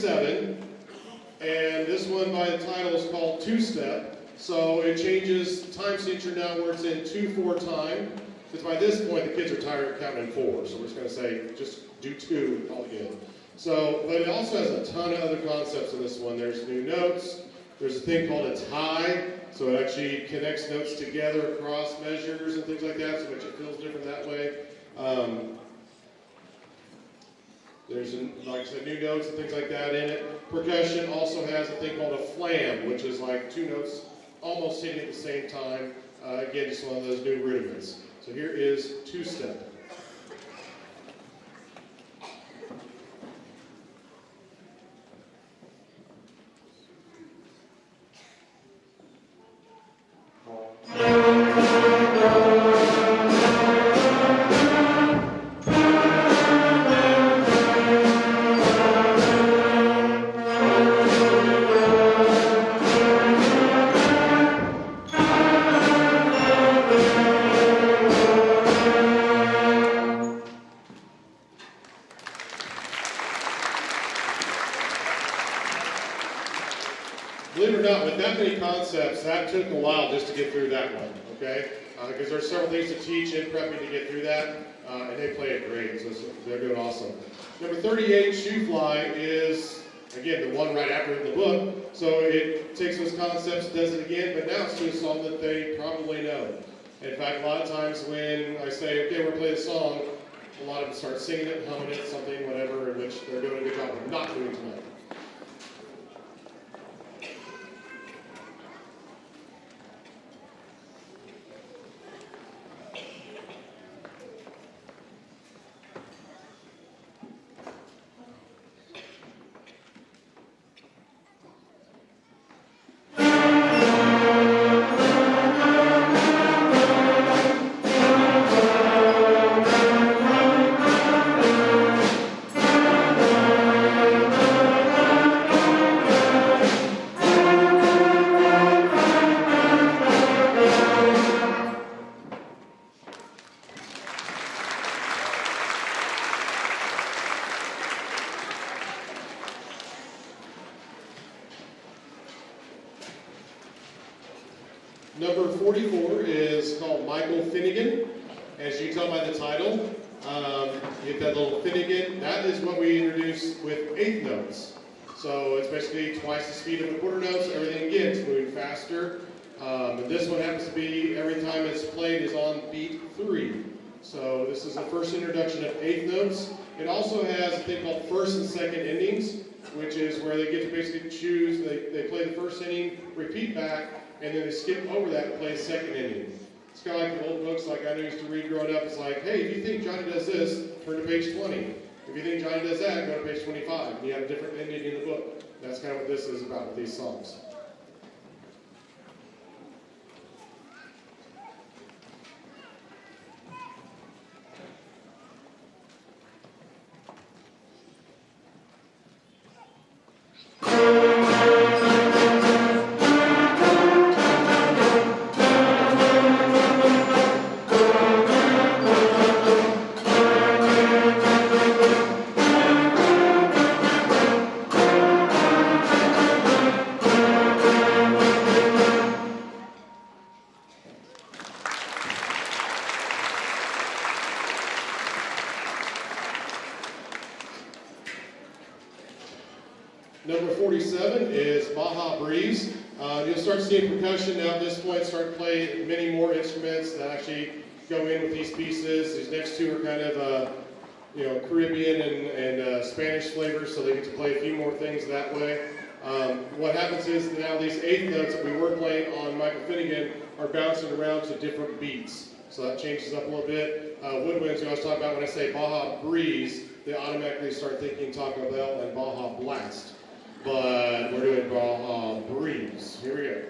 7, and this one by the title is called Two-Step. So it changes time signature now where it's in 2/4 time. Because by this point the kids are tired of counting in 4, so we're just going to say just do 2 all again. So, but it also has a ton of other concepts in this one. There's new notes. There's a thing called a tie, so it actually connects notes together across measures and things like that, so it feels different that way. There's, like I said, new notes and things like that in it. Percussion also has a thing called a flam, which is like 2 notes almost hitting at the same time. Again, just one of those new rudiments. So here is Two-Step. Believe it or not, with that many concepts, that took a while just to get through that one, okay? Because there's several things to teach and prep me to get through that, and they play it great, so they're doing awesome. Number 38, Shoe Fly, is, again, the one right after in the book, so it takes those concepts, does it again, but now it's to a song that they probably know. In fact, a lot of times when I say, okay, we're going to play a song, a lot of them start singing it, humming it, something, whatever, which they're doing a good job of not doing tonight. Number 44 is called Michael Finnegan. As you can tell by the title, you get that little Finnegan. That is what we introduce with 8th notes. So it's basically twice the speed of a quarter note, so everything again is moving faster. And this one happens to be, every time it's played, is on beat 3. So this is the first introduction of 8th notes. It also has a thing called first and second endings, which is where they get to basically choose, they play the first inning, repeat back, and then they skip over that and play a second inning. It's kind of like the old books like I used to read growing up. It's like, hey, if you think Johnny does this, turn to page 20. If you think Johnny does that, go to page 25. And you have a different ending in the book. That's kind of what this is about with these songs. Number 47 is Baja Breeze. You'll start seeing percussion now at this point start playing many more instruments that actually go in with these pieces. These next two are kind of Caribbean and Spanish flavors, so they get to play a few more things that way. What happens is now these 8th notes that we were playing on Michael Finnegan are bouncing around to different beats. So that changes up a little bit. Woodwinds, who I was talking about when I say Baja Breeze, they automatically start thinking Taco Bell and Baja Blast. But we're doing Baja Breeze. Here we go.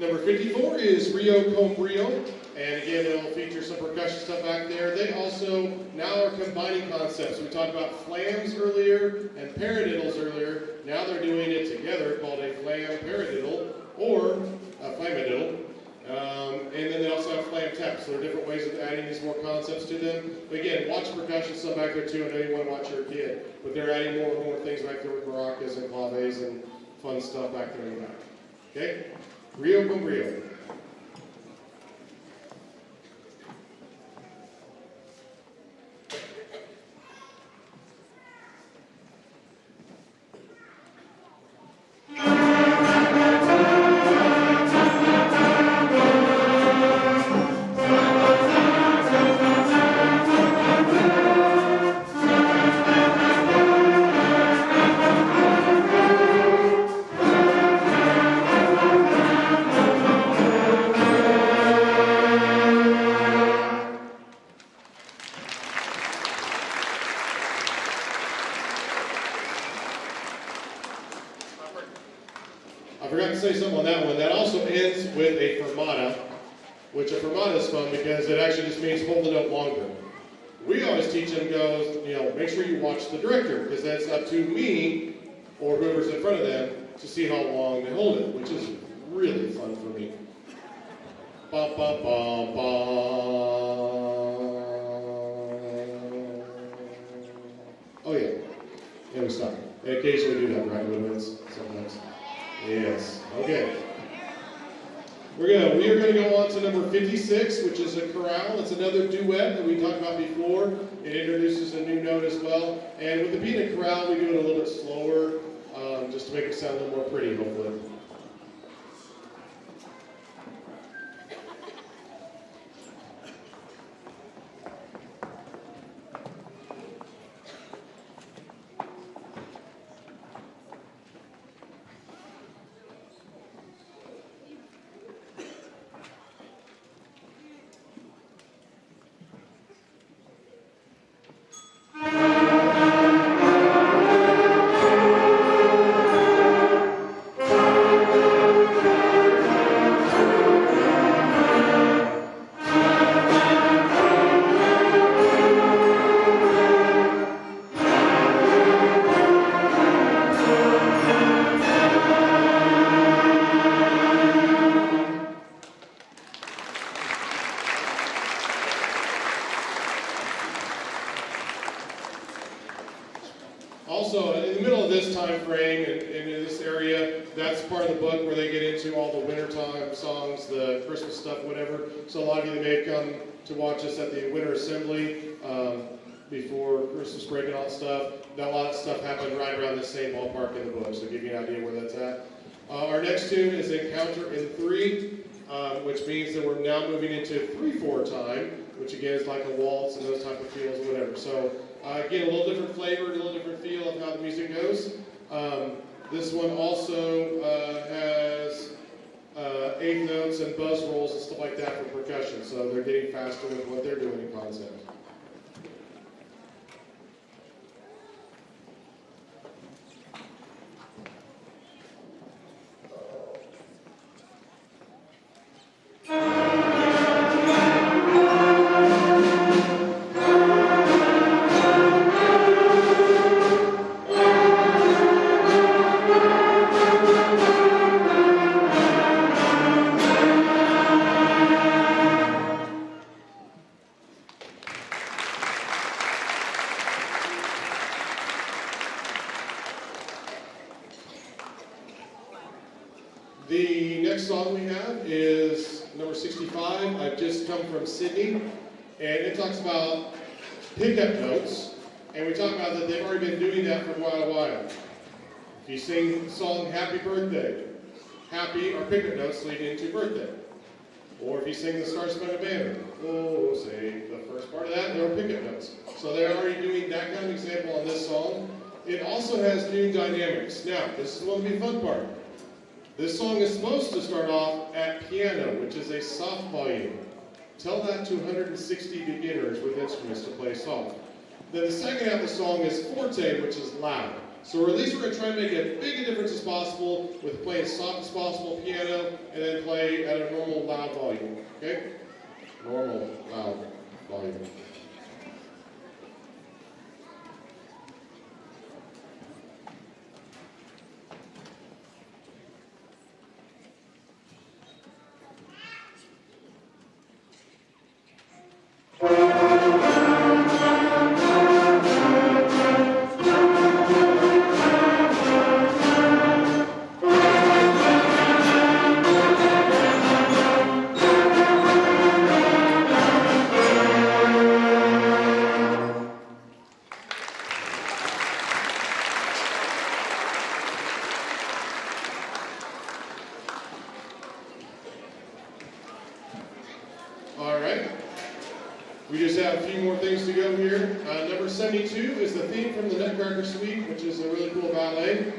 Number 54 is Rio Con Brio, and again, it'll feature some percussion stuff back there. They also now are combining concepts. We talked about flams earlier and paradiddles earlier. Now they're doing it together, called a flam paradiddle or a flamadiddle. And then they also have flam taps. So there are different ways of adding these more concepts to them. But again, watch percussion stuff back there too. I know you want to watch your kid, but they're adding more and more things back there with maracas and claves and fun stuff back there in the back. Okay? Rio Con Brio. I forgot to say something on that one. That also ends with a fermata, which a fermata is fun because it actually just means hold the note longer. We always teach them, make sure you watch the director, because that's up to me or whoever's in front of them to see how long they hold it, which is really fun for me. Bum, bum, bum, bum. Oh yeah, we stop. And occasionally we do that, right, Woodwinds? Sometimes. Yes. Okay. We are going to go on to number 56, which is a chorale. It's another duet that we talked about before. It introduces a new note as well. And with it being a chorale, we do it a little bit slower, just to make it sound a little more pretty, hopefully. Also, in the middle of this time frame and in this area, that's part of the book where they get into all the wintertime songs, the Christmas stuff, whatever. So a lot of you may have come to watch us at the Winter Assembly before Christmas break and all that stuff. A lot of stuff happened right around the same ballpark in the book, so give you an idea where that's at. Our next tune is Encounter in 3, which means that we're now moving into 3/4 time, which again is like a waltz and those type of feels or whatever. So again, a little different flavor, a little different feel of how the music goes. This one also has 8 notes and buzz rolls and stuff like that for percussion, so they're getting faster with what they're doing in concept. The next song we have is number 65, I've Just Come From Sydney, and it talks about pickup notes, and we talk about that they've already been doing that for quite a while. If you sing the song Happy Birthday, happy are pickup notes leading into birthday. Or if you sing the Star Spangled Banner, oh, say the first part of that, there are pickup notes. So they're already doing that kind of example on this song. It also has new dynamics. Now, this is going to be the fun part. This song is supposed to start off at piano, which is a soft volume. Tell that to 160 beginners with instruments to play soft. Then the second half of the song is forte, which is loud. So at least we're going to try and make as big a difference as possible with playing as soft as possible piano and then play at a normal loud volume. Okay? Normal loud volume. All right. We just have a few more things to go here. Number 72 is the theme from the Nutcracker Suite, which is a really cool ballet.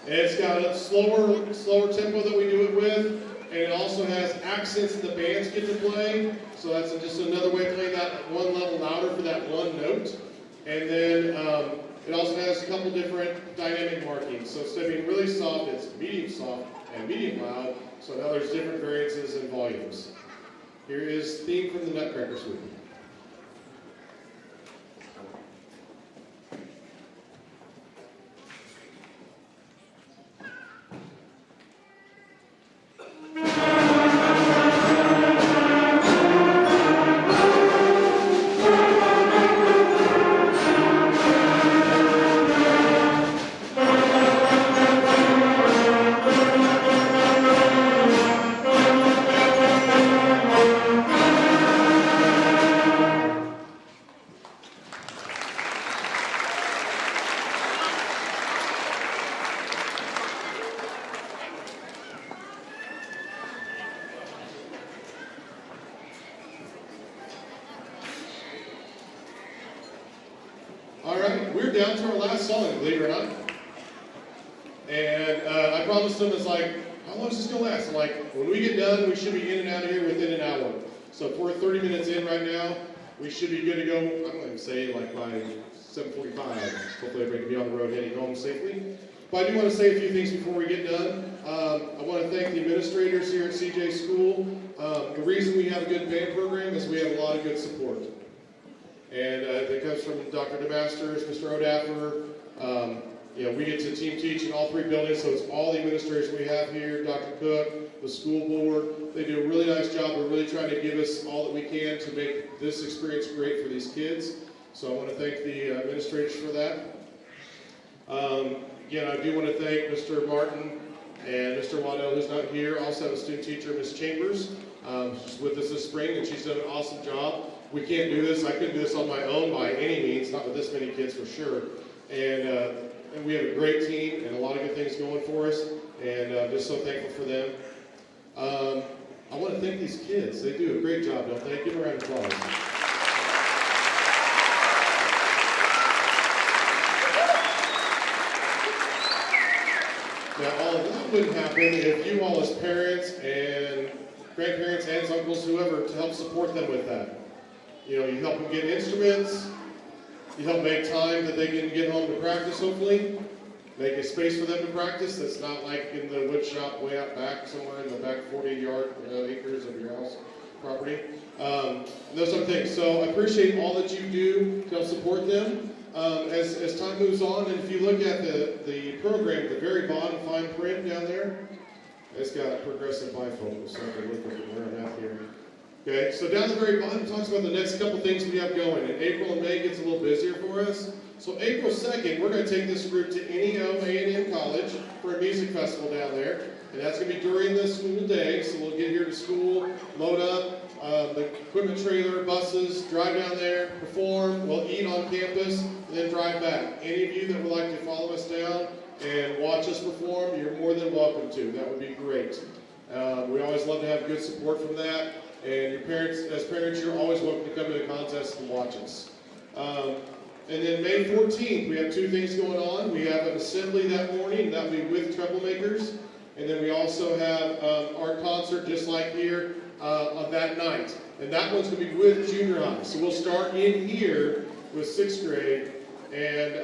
And it's got a slower tempo that we do it with, and it also has accents that the bands get to play. So that's just another way of playing that one level louder for that one note. And then it also has a couple different dynamic markings. So instead of being really soft, it's medium soft and medium loud. So now there's different variances and volumes. Here is theme from the Nutcracker Suite. All right, we're down to our last song, believe it or not. And I promised them, it's like, how long is this going to last? I'm like, when we get done, we should be in and out of here within an hour. So if we're 30 minutes in right now, we should be good to go, I'm going to say like by 7:45. Hopefully everybody can be on the road heading home safely. But I do want to say a few things before we get done. I want to thank the administrators here at CJ School. The reason we have a good band program is we have a lot of good support. And that comes from Dr. DeMasters, Mr. O'Daffer. We get to team teach in all three buildings, so it's all the administrators we have here, Dr. Cook, the school board. They do a really nice job. We're really trying to give us all that we can to make this experience great for these kids. So I want to thank the administrators for that. Again, I do want to thank Mr. Martin and Mr. Waddell, who's not here. I also have a student teacher, Ms. Chambers. She's with us this spring, and she's done an awesome job. We can't do this. I couldn't do this on my own by any means, not with this many kids for sure. And we have a great team and a lot of good things going for us, and I'm just so thankful for them. I want to thank these kids. They do a great job, don't they? Give them a round of applause. Now, all of that wouldn't happen if you all as parents and grandparents, aunts, uncles, whoever, to help support them with that. You help them get instruments, you help make time that they can get home to practice, hopefully. Make a space for them to practice that's not like in the wood shop way out back, somewhere in the back 40 acres of your house property. Those sort of things. So I appreciate all that you do to help support them. As time moves on, and if you look at the program, the very bottom fine print down there, it's got progressive bifocals, so I can look at where I'm at here. Okay, so down the very bottom it talks about the next couple things we have going. And April and May gets a little busier for us. So April 2nd, we're going to take this group to NEO A&M College for a music festival down there. And that's going to be during the school day. So we'll get here to school, load up the equipment trailer, buses, drive down there, perform, we'll eat on campus, and then drive back. Any of you that would like to follow us down and watch us perform, you're more than welcome to. That would be great. We always love to have good support from that. And your parents, as parents, you're always welcome to come to the contest and watch us. And then May 14th, we have two things going on. We have an assembly that morning, that'll be with Troublemakers. And then we also have our concert, just like here, of that night. And that one's going to be with junior high. So we'll start in here with 6th grade, and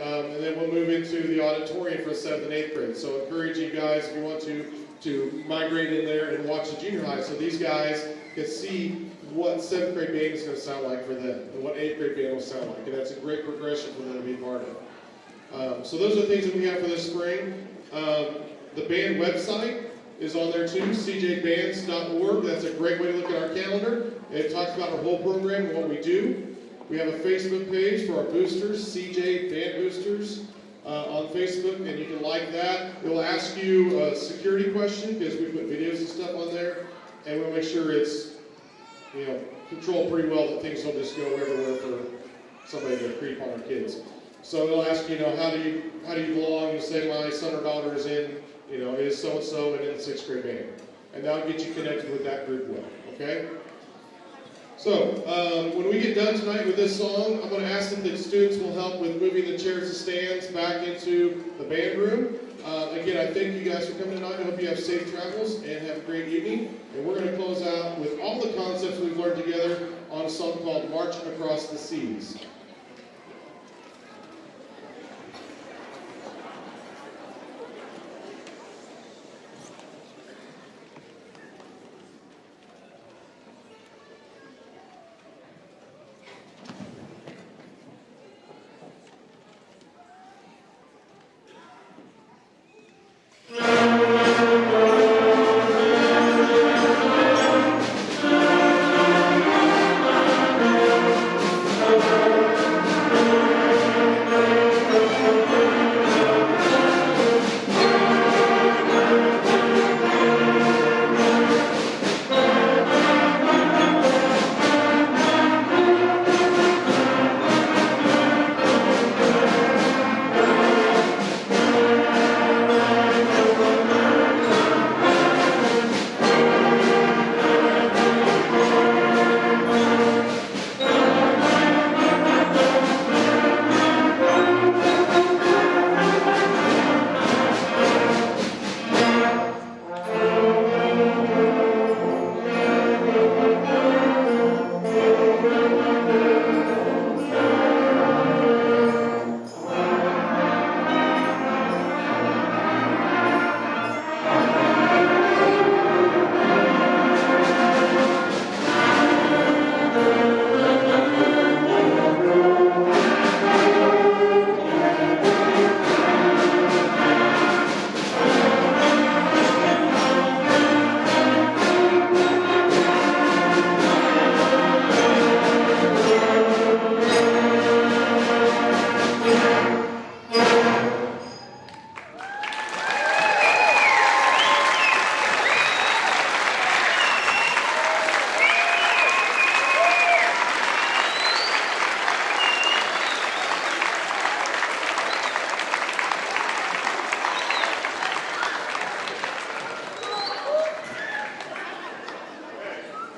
then we'll move into the auditorium for 7th and 8th grade. So encourage you guys, if you want to migrate in there and watch the junior high, so these guys can see what 7th grade band is going to sound like for them, and what 8th grade band will sound like, and that's a great progression for them to be part of. So those are the things that we have for this spring. The band website is on there too, cjbands.org. That's a great way to look at our calendar. It talks about our whole program and what we do. We have a Facebook page for our boosters, CJ Band Boosters, on Facebook, and you can like that. It will ask you a security question because we put videos and stuff on there, and we'll make sure it's controlled pretty well, that things don't just go everywhere for somebody to creep on our kids. So it'll ask you, how do you belong? You say my son or daughter is in, is so-and-so and in the 6th grade band. And that'll get you connected with that group well, okay? So, when we get done tonight with this song, I'm going to ask that the students will help with moving the chairs and stands back into the band room. Again, I thank you guys for coming tonight. I hope you have safe travels and have a great evening. And we're going to close out with all the concepts we've learned together on a song called March Across the Seas.